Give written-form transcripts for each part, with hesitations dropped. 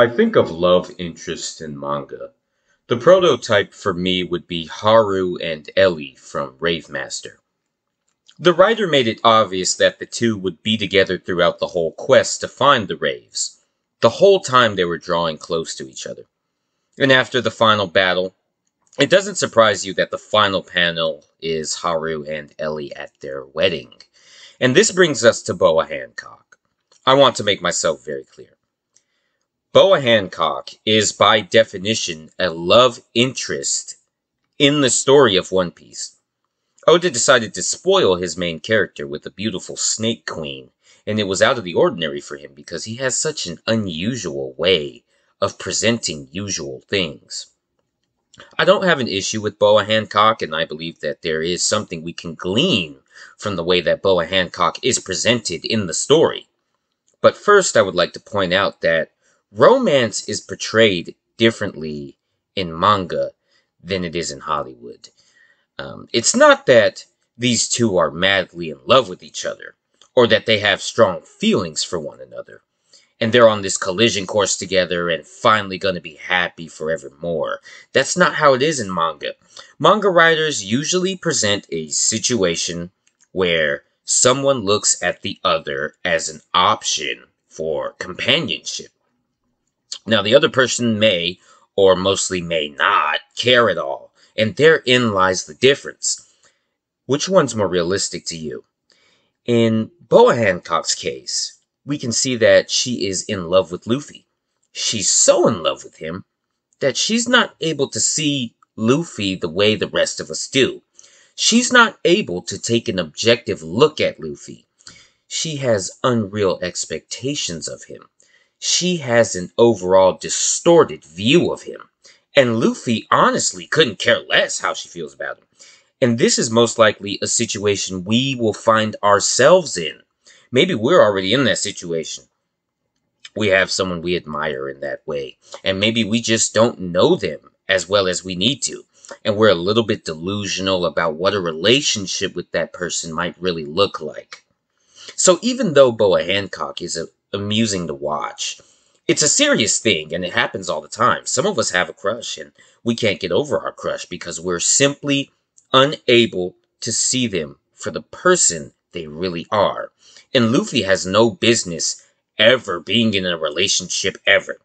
I think of love interest in manga. The prototype for me would be Haru and Ellie from Rave Master. The writer made it obvious that the two would be together throughout the whole quest to find the Raves. The whole time they were drawing close to each other. And after the final battle, it doesn't surprise you that the final panel is Haru and Ellie at their wedding. And this brings us to Boa Hancock. I want to make myself very clear. Boa Hancock is by definition a love interest in the story of One Piece. Oda decided to spoil his main character with a beautiful snake queen, and it was out of the ordinary for him because he has such an unusual way of presenting usual things. I don't have an issue with Boa Hancock, and I believe that there is something we can glean from the way that Boa Hancock is presented in the story. But first, I would like to point out that romance is portrayed differently in manga than it is in Hollywood. It's not that these two are madly in love with each other, or that they have strong feelings for one another, and they're on this collision course together and finally going to be happy forevermore. That's not how it is in manga. Manga writers usually present a situation where someone looks at the other as an option for companionship. Now, the other person may, or mostly may not, care at all, and therein lies the difference. Which one's more realistic to you? In Boa Hancock's case, we can see that she is in love with Luffy. She's so in love with him that she's not able to see Luffy the way the rest of us do. She's not able to take an objective look at Luffy. She has unreal expectations of him. She has an overall distorted view of him. And Luffy honestly couldn't care less how she feels about him. And this is most likely a situation we will find ourselves in. Maybe we're already in that situation. We have someone we admire in that way. And maybe we just don't know them as well as we need to. And we're a little bit delusional about what a relationship with that person might really look like. So even though Boa Hancock is amusing to watch, it's a serious thing, and it happens all the time. Some of us have a crush, and we can't get over our crush because we're simply unable to see them for the person they really are. And Luffy has no business ever being in a relationship ever.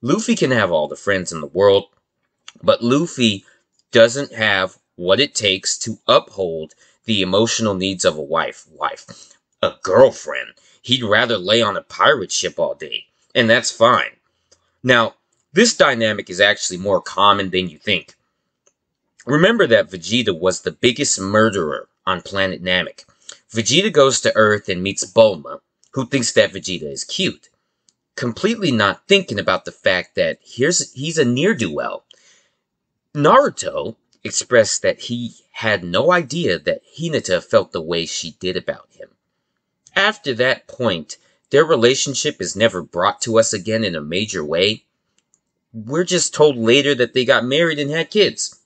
Luffy can have all the friends in the world, but Luffy doesn't have what it takes to uphold the emotional needs of a girlfriend. He'd rather lay on a pirate ship all day, and that's fine. Now, this dynamic is actually more common than you think. Remember that Vegeta was the biggest murderer on planet Namek. Vegeta goes to Earth and meets Bulma, who thinks that Vegeta is cute, completely not thinking about the fact that he's a ne'er-do-well. Naruto expressed that he had no idea that Hinata felt the way she did about him. After that point, their relationship is never brought to us again in a major way. We're just told later that they got married and had kids.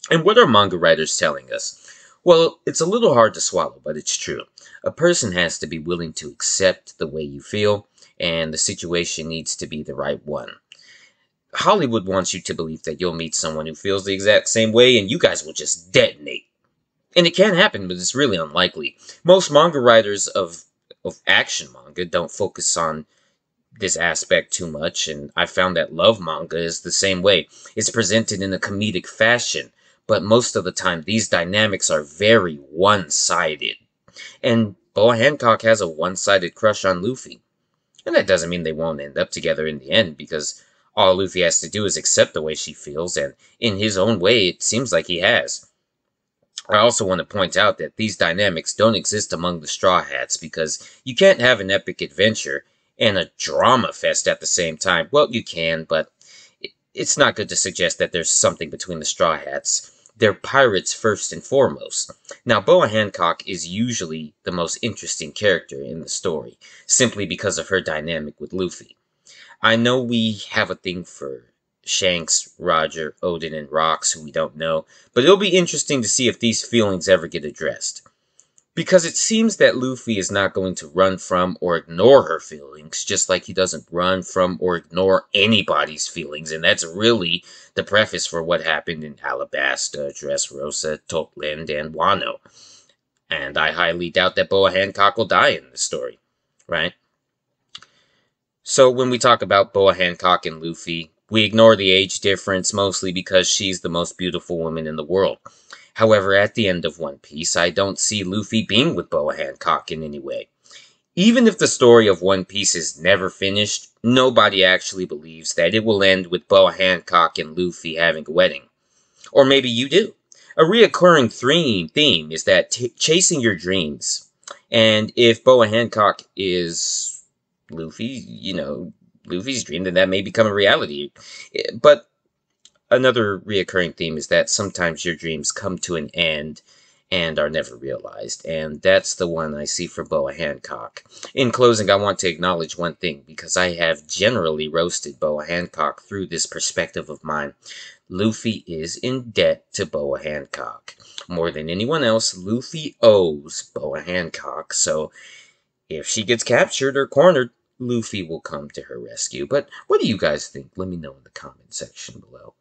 And what are manga writers telling us? Well, it's a little hard to swallow, but it's true. A person has to be willing to accept the way you feel, and the situation needs to be the right one. Hollywood wants you to believe that you'll meet someone who feels the exact same way, and you guys will just detonate. And it can happen, but it's really unlikely. Most manga writers of action manga don't focus on this aspect too much, and I found that love manga is the same way. It's presented in a comedic fashion, but most of the time these dynamics are very one-sided. And Boa Hancock has a one-sided crush on Luffy. And that doesn't mean they won't end up together in the end, because all Luffy has to do is accept the way she feels, and in his own way it seems like he has. I also want to point out that these dynamics don't exist among the Straw Hats, because you can't have an epic adventure and a drama fest at the same time. Well, you can, but it's not good to suggest that there's something between the Straw Hats. They're pirates first and foremost. Now, Boa Hancock is usually the most interesting character in the story, simply because of her dynamic with Luffy. I know we have a thing for Shanks, Roger, Odin, and Rox, who we don't know, but it'll be interesting to see if these feelings ever get addressed. Because it seems that Luffy is not going to run from or ignore her feelings, just like he doesn't run from or ignore anybody's feelings. And that's really the preface for what happened in Alabasta, Dressrosa, Totland, and Wano. And I highly doubt that Boa Hancock will die in this story, right? So when we talk about Boa Hancock and Luffy, we ignore the age difference mostly because she's the most beautiful woman in the world. However, at the end of One Piece, I don't see Luffy being with Boa Hancock in any way. Even if the story of One Piece is never finished, nobody actually believes that it will end with Boa Hancock and Luffy having a wedding. Or maybe you do. A reoccurring theme is that chasing your dreams. And if Boa Hancock is Luffy, Luffy's dream, then that may become a reality. But another reoccurring theme is that sometimes your dreams come to an end and are never realized, and that's the one I see for Boa Hancock. In closing, I want to acknowledge one thing, because I have generally roasted Boa Hancock through this perspective of mine. Luffy is in debt to Boa Hancock. More than anyone else, Luffy owes Boa Hancock, so if she gets captured or cornered, Luffy will come to her rescue. But what do you guys think? Let me know in the comment section below.